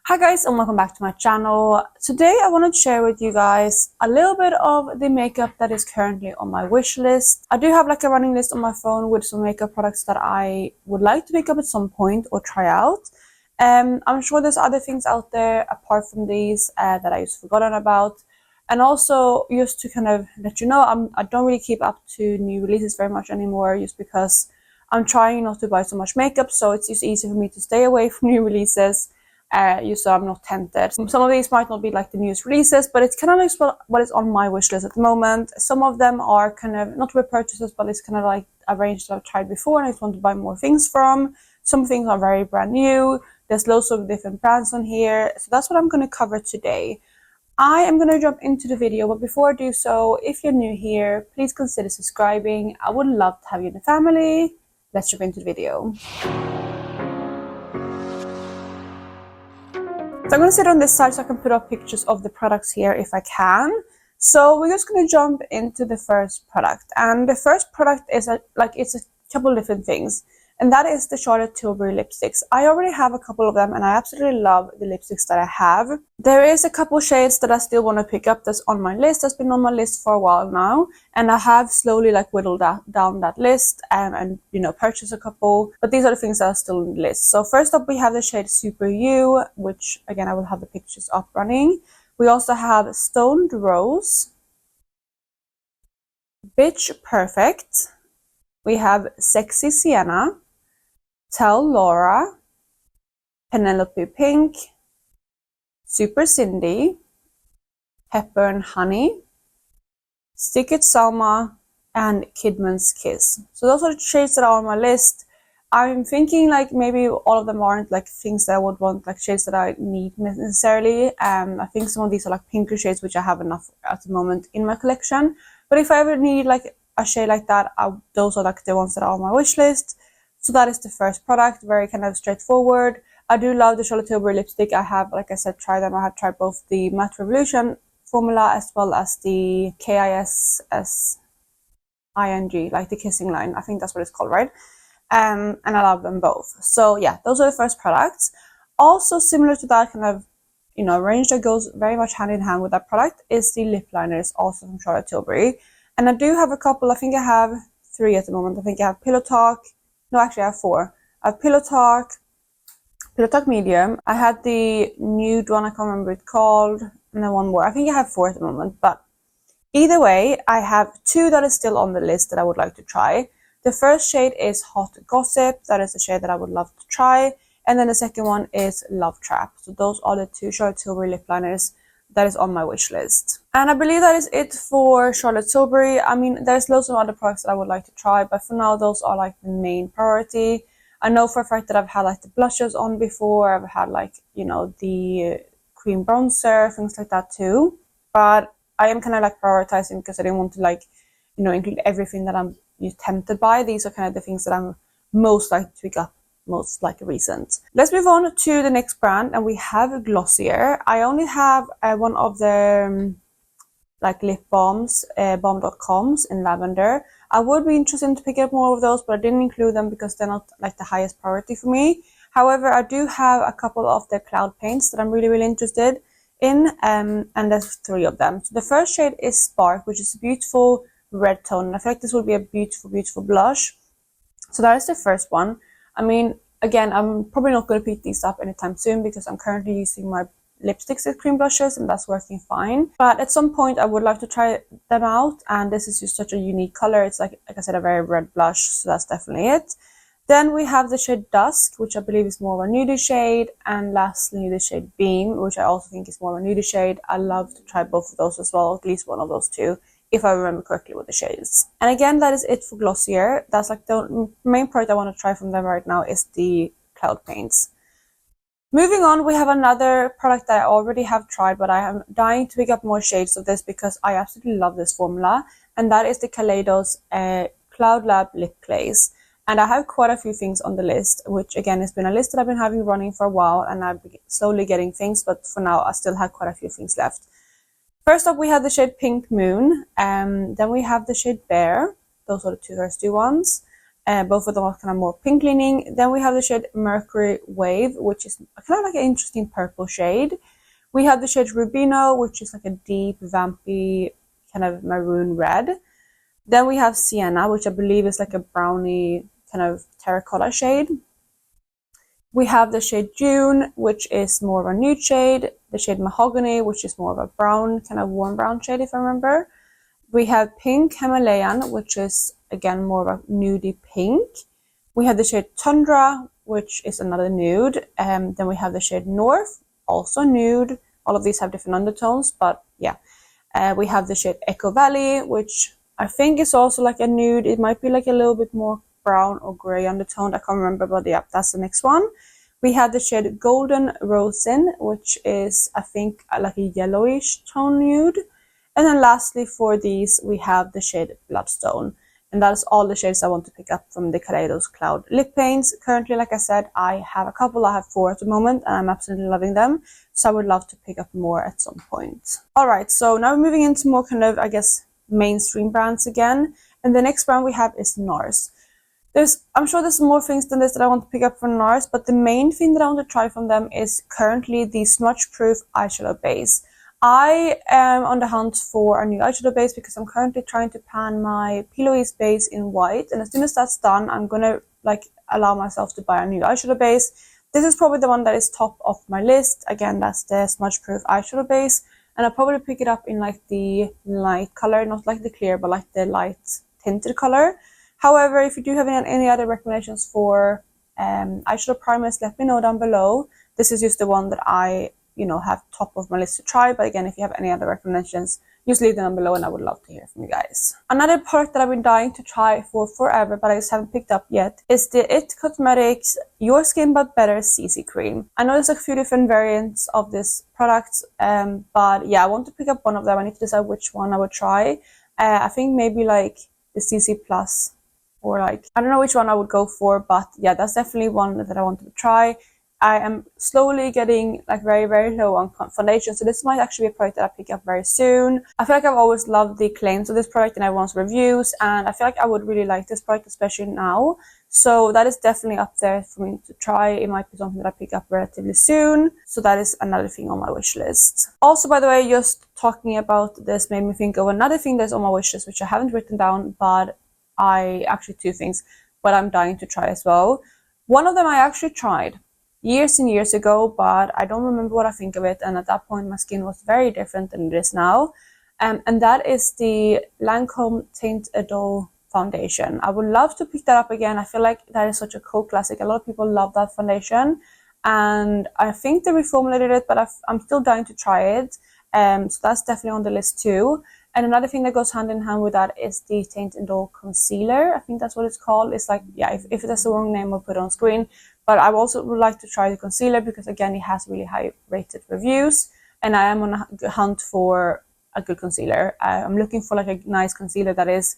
Hi guys, and welcome back to my channel. Today I want to share with you guys a little bit of the makeup that is currently on my wish list. I do have like a running list on my phone with some makeup products that I would like to pick up at some point or try out. I'm sure there's other things out there apart from these that I just forgotten about. And also just to kind of let you know, I don't really keep up to new releases very much anymore, just because I'm trying not to buy so much makeup, so it's just easy for me to stay away from new releases. So I'm not tempted. Some of these might not be like the newest releases, but it's kind of like what is on my wish list at the moment. Some of them are kind of not repurchases, but it's kind of like a range that I've tried before and I just want to buy more things from. Some things are very brand new. There's loads of different brands on here, so that's what I'm going to cover today. I am going to jump into the video, but before I do so, if you're new here, please consider subscribing. I would love to have you in the family. Let's jump into the video. So I'm going to sit on this side so I can put up pictures of the products here if I can. So we're just going to jump into the first product. And the first product is it's a couple of different things. And that is the Charlotte Tilbury lipsticks. I already have a couple of them and I absolutely love the lipsticks that I have. There is a couple shades that I still want to pick up that's on my list. That's been on my list for a while now. And I have slowly like whittled down that list and you know, purchased a couple. But these are the things that are still on the list. So first up we have the shade Super You, which again I will have the pictures up running. We also have Stoned Rose, Bitch Perfect. We have Sexy Sienna, Tell Laura, Penelope Pink, Super Cindy, Pepper and Honey, Stick It Selma, and Kidman's Kiss. So those are the shades that are on my list. I'm thinking like maybe all of them aren't like things that I would want, like shades that I need necessarily. I think some of these are like pinker shades, which I have enough at the moment in my collection. But if I ever need like a shade like that, those are like the ones that are on my wish list. So that is the first product, very kind of straightforward. I do love the Charlotte Tilbury lipstick. I have, like I said, tried them. I have tried both the Matte Revolution formula as well as the KISS ING, like the kissing line. I think that's what it's called, right? And I love them both. So yeah, those are the first products. Also similar to that kind of, you know, range that goes very much hand in hand with that product is the lip liners, also from Charlotte Tilbury. And I do have a couple. I think I have 3 at the moment. I think I have Pillow Talk. No, actually I have 4. I have Pillow Talk Medium. I had the nude one, I can't remember what it's called, and then one more. I think I have 4 at the moment, but either way, I have 2 that is still on the list that I would like to try. The first shade is Hot Gossip. That is a shade that I would love to try. And then the second one is Love Trap. So those are the 2 Charlotte Tilbury lip liners that is on my wish list. And I believe that is it for Charlotte Tilbury. I mean, there's loads of other products that I would like to try, but for now, those are like the main priority. I know for a fact that I've had like the blushes on before. I've had like, you know, the cream bronzer, things like that too. But I am kind of like prioritizing because I didn't want to like, you know, include everything that I'm tempted by. These are kind of the things that I'm most likely to pick up, most like recent. Let's move on to the next brand, and we have Glossier. I only have one of the like lip balms, balm.coms in lavender. I would be interested to pick up more of those, but I didn't include them because they're not like the highest priority for me. However, I do have a couple of their cloud paints that I'm really interested in, and there's 3 of them. So the first shade is Spark, which is a beautiful red tone, and I feel like this will be a beautiful blush. So that is the first one. I mean, again, I'm probably not going to pick these up anytime soon because I'm currently using my lipsticks as cream blushes and that's working fine. But at some point I would like to try them out, and this is just such a unique color. It's like I said, a very red blush, so that's definitely it. Then we have the shade Dusk, which I believe is more of a nudie shade, and lastly the shade Beam, which I also think is more of a nudie shade. I love to try both of those as well, at least one of those 2. If I remember correctly with the shades. And again, that is it for Glossier. That's like the main product I want to try from them right now is the cloud paints. Moving on, we have another product that I already have tried, but I am dying to pick up more shades of this because I absolutely love this formula. And that is the Kaleidos Cloud Lab Lip Glaze. And I have quite a few things on the list, which again has been a list that I've been having running for a while, and I'm slowly getting things, but for now I still have quite a few things left. First up, we have the shade Pink Moon, then we have the shade Bear. Those are the 2 first ones. Both of them are kind of more pink leaning. Then we have the shade Mercury Wave, which is kind of like an interesting purple shade. We have the shade Rubino, which is like a deep, vampy, kind of maroon red. Then we have Sienna, which I believe is like a browny, kind of terracotta shade. We have the shade June, which is more of a nude shade. The shade Mahogany, which is more of a brown, kind of warm brown shade, if I remember. We have Pink Himalayan, which is, again, more of a nudie pink. We have the shade Tundra, which is another nude. Then we have the shade North, also nude. All of these have different undertones, but yeah. We have the shade Echo Valley, which I think is also like a nude. It might be like a little bit more brown or gray undertone. I can't remember, but yeah, that's the next one. We have the shade Golden Rosin, which is, I think, like a yellowish tone nude. And then lastly for these, we have the shade Bloodstone. And that is all the shades I want to pick up from the Kaleidos Cloud lip paints. Currently, like I said, I have a couple. I have 4 at the moment, and I'm absolutely loving them. So I would love to pick up more at some point. Alright, so now we're moving into more kind of, I guess, mainstream brands again. And the next brand we have is NARS. I'm sure there's more things than this that I want to pick up from NARS, but the main thing that I want to try from them is currently the smudge-proof eyeshadow base. I am on the hunt for a new eyeshadow base because I'm currently trying to pan my Pillowies base in white, and as soon as that's done, I'm gonna like allow myself to buy a new eyeshadow base. This is probably the one that is top of my list. Again, that's the smudge-proof eyeshadow base, and I'll probably pick it up in like the light color, not like the clear, but like the light tinted color. However, if you do have any other recommendations for eyeshadow primers, let me know down below. This is just the one that I have top of my list to try, but again, if you have any other recommendations, just leave them down below and I would love to hear from you guys. Another product that I've been dying to try for forever, but I just haven't picked up yet, is the IT Cosmetics Your Skin But Better CC Cream. I know there's a few different variants of this product, but yeah, I want to pick up one of them. I need to decide which one I would try. I think maybe like the CC Plus, or like, I don't know which one I would go for, but yeah, that's definitely one that I wanted to try. I am slowly getting like very, very low on foundation, so this might actually be a product that I pick up very soon. I feel like I've always loved the claims of this product and everyone's reviews, and I feel like I would really like this product, especially now. So that is definitely up there for me to try. It might be something that I pick up relatively soon. So that is another thing on my wish list. Also, by the way, just talking about this made me think of another thing that's on my wish list, which I haven't written down, but actually 2 things, but I'm dying to try as well. One of them I actually tried years and years ago, but I don't remember what I think of it, and at that point my skin was very different than it is now, and that is the Lancome Teint Idole foundation. I would love to pick that up again. I feel like that is such a cult classic. A lot of people love that foundation, and I think they reformulated it, but I'm still dying to try it, so that's definitely on the list too. And another thing that goes hand in hand with that is the Teint Idole concealer. I think that's what it's called. It's like, yeah, if that's the wrong name, I'll put it on screen. But I also would like to try the concealer because, again, it has really high rated reviews. And I am on a hunt for a good concealer. I'm looking for like a nice concealer that is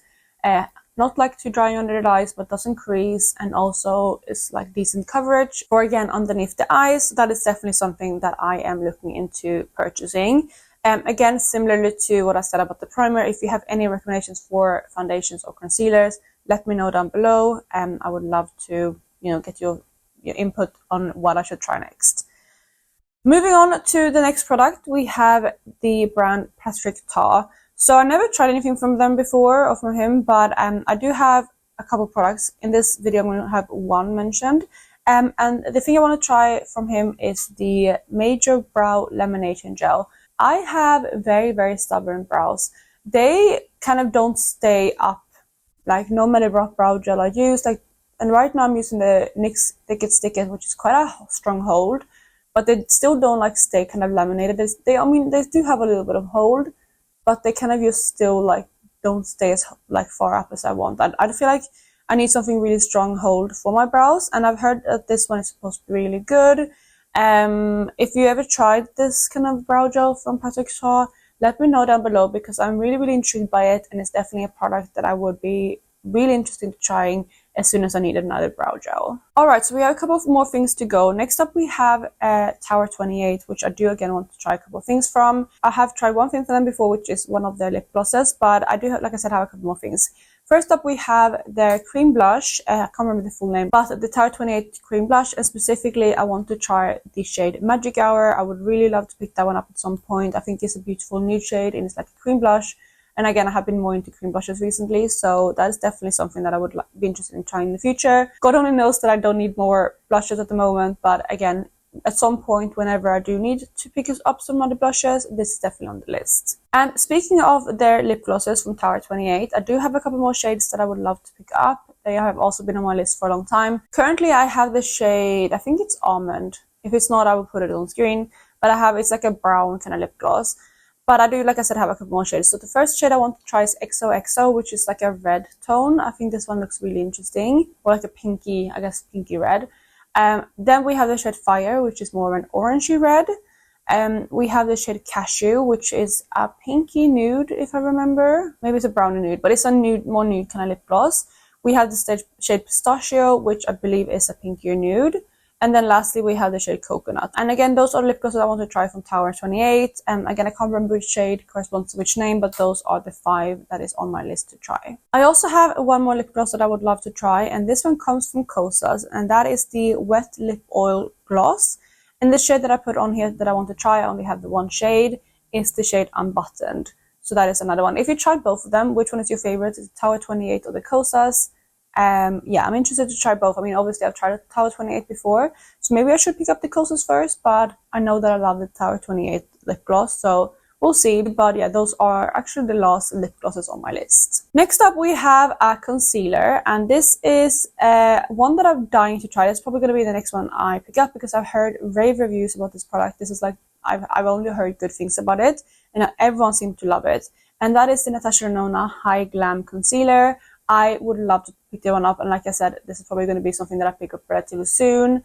not like too dry under the eyes, but doesn't crease, and also is like decent coverage for, again, underneath the eyes. That is definitely something that I am looking into purchasing. Again, similarly to what I said about the primer, if you have any recommendations for foundations or concealers, let me know down below. I would love to, get your input on what I should try next. Moving on to the next product, we have the brand Patrick Ta. So I never tried anything from them before or from him, but I do have a couple products. In this video, I'm going to have one mentioned. And the thing I want to try from him is the Major Brow Lamination Gel. I have very, very stubborn brows. They kind of don't stay up, like no matter what brow gel I use. And right now I'm using the NYX Thick It Stick It, which is quite a strong hold, but they still don't like stay kind of laminated. They do have a little bit of hold, but they kind of just still like don't stay as like far up as I want. I feel like I need something really strong hold for my brows, and I've heard that this one is supposed to be really good. If you ever tried this kind of brow gel from Patrick Ta, let me know down below, because I'm really, really intrigued by it, and it's definitely a product that I would be really interested in trying as soon as I need another brow gel. Alright, so we have a couple of more things to go. Next up we have Tower 28, which I do again want to try a couple of things from. I have tried one thing from them before, which is one of their lip glosses, but I do, like I said, have a couple more things. First up, we have the cream blush. I can't remember the full name, but the Tower 28 cream blush, and specifically I want to try the shade Magic Hour. I would really love to pick that one up at some point. I think it's a beautiful nude shade and it's like a cream blush. And again, I have been more into cream blushes recently, so that is definitely something that I would be interested in trying in the future. God only knows that I don't need more blushes at the moment, but again, at some point, whenever I do need to pick up some other blushes, this is definitely on the list. And speaking of their lip glosses from Tower 28, I do have a couple more shades that I would love to pick up. They have also been on my list for a long time. Currently, I have the shade, I think it's Almond. If it's not, I will put it on screen. But it's like a brown kind of lip gloss. But I do, like I said, have a couple more shades. So the first shade I want to try is XOXO, which is like a red tone. I think this one looks really interesting. Or like a pinky, I guess pinky red. Then we have the shade Fire, which is more of an orangey red. We have the shade Cashew, which is a pinky nude, if I remember. Maybe it's a brownie nude, but it's a nude, more nude kind of lip gloss. We have the shade Pistachio, which I believe is a pinkier nude. And then lastly, we have the shade Coconut. And again, those are lip glosses I want to try from Tower 28. Again, I can't remember which shade corresponds to which name, but those are the 5 that is on my list to try. I also have one more lip gloss that I would love to try, and this one comes from Kosas, and that is the Wet Lip Oil Gloss. And the shade that I put on here that I want to try, I only have the one shade, is the shade Unbuttoned. So that is another one. If you tried both of them, which one is your favorite? Is it Tower 28 or the Kosas? Yeah, I'm interested to try both. I mean, obviously I've tried Tower 28 before, so maybe I should pick up the Kosas first, but I know that I love the Tower 28 lip gloss, so we'll see. But yeah, those are actually the last lip glosses on my list. Next up, we have a concealer, and this is one that I'm dying to try. It's probably going to be the next one I pick up because I've heard rave reviews about this product. This is like, I've only heard good things about it, and everyone seemed to love it. And that is the Natasha Denona High Glam Concealer. I would love to pick that one up, and like I said, this is probably going to be something that I pick up relatively soon,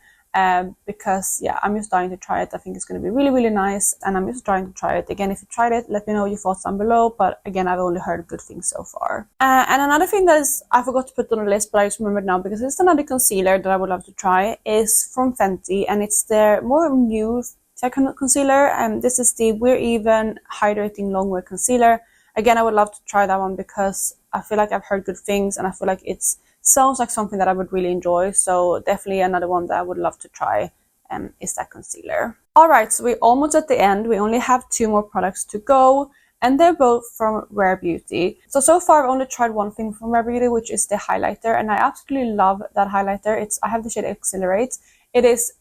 because yeah, I'm just dying to try it. I think it's going to be really, really nice, and I'm just trying to try it. Again, if you tried it, let me know your thoughts down below, but again, I've only heard good things so far. And another thing that is, I forgot to put on the list, but I just remembered now because it's another concealer that I would love to try, is from Fenty, and it's their more new second concealer, and this is the We're Even Hydrating Longwear Concealer. Again, I would love to try that one because I feel like I've heard good things, and I feel like it sounds like something that I would really enjoy. So definitely another one that I would love to try is that concealer. Alright, so we're almost at the end. We only have 2 more products to go, and they're both from Rare Beauty. So far I've only tried one thing from Rare Beauty, which is the highlighter, and I absolutely love that highlighter. I have the shade Accelerate. It is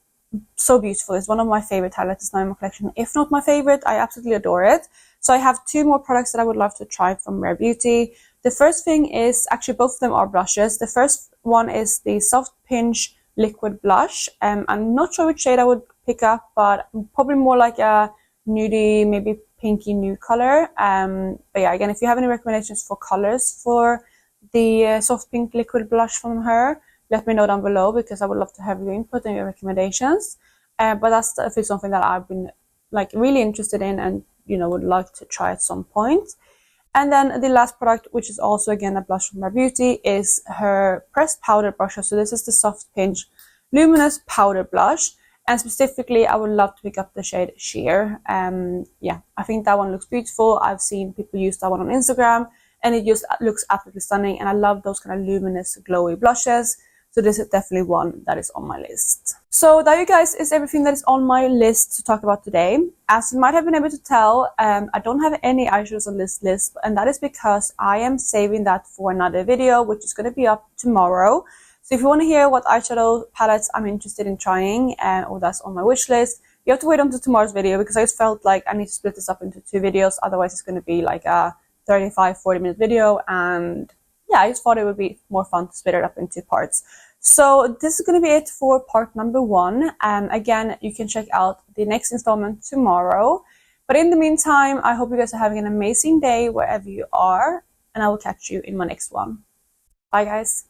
so beautiful. It's one of my favorite highlighters now in my collection, if not my favorite. I absolutely adore it. So I have 2 more products that I would love to try from Rare Beauty. The first thing is, actually both of them are blushes. The first one is the Soft Pinch Liquid Blush. I'm not sure which shade I would pick up, but probably more like a nudie, maybe pinky nude color. But yeah, again, if you have any recommendations for colors for the Soft Pink Liquid Blush from her, let me know down below, because I would love to have your input and your recommendations. But that's definitely something that I've been like really interested in, and would like to try at some point. And then the last product, which is also again a blush from Rare Beauty, is her pressed powder brush. So this is the Soft Pinch Luminous Powder Blush, and specifically I would love to pick up the shade Sheer. Yeah, I think that one looks beautiful. I've seen people use that one on Instagram, and it just looks absolutely stunning, and I love those kind of luminous glowy blushes. So this is definitely one that is on my list. So that, you guys, is everything that is on my list to talk about today. As you might have been able to tell, I don't have any eyeshadows on this list, and that is because I am saving that for another video, which is going to be up tomorrow. So if you want to hear what eyeshadow palettes I'm interested in trying, or that's on my wish list, you have to wait until tomorrow's video, because I just felt like I need to split this up into 2 videos. Otherwise, it's going to be like a 35-40 minute video, and yeah, I just thought it would be more fun to split it up into parts. So this is going to be it for part number 1. Again, you can check out the next installment tomorrow. But in the meantime, I hope you guys are having an amazing day wherever you are, and I will catch you in my next one. Bye, guys.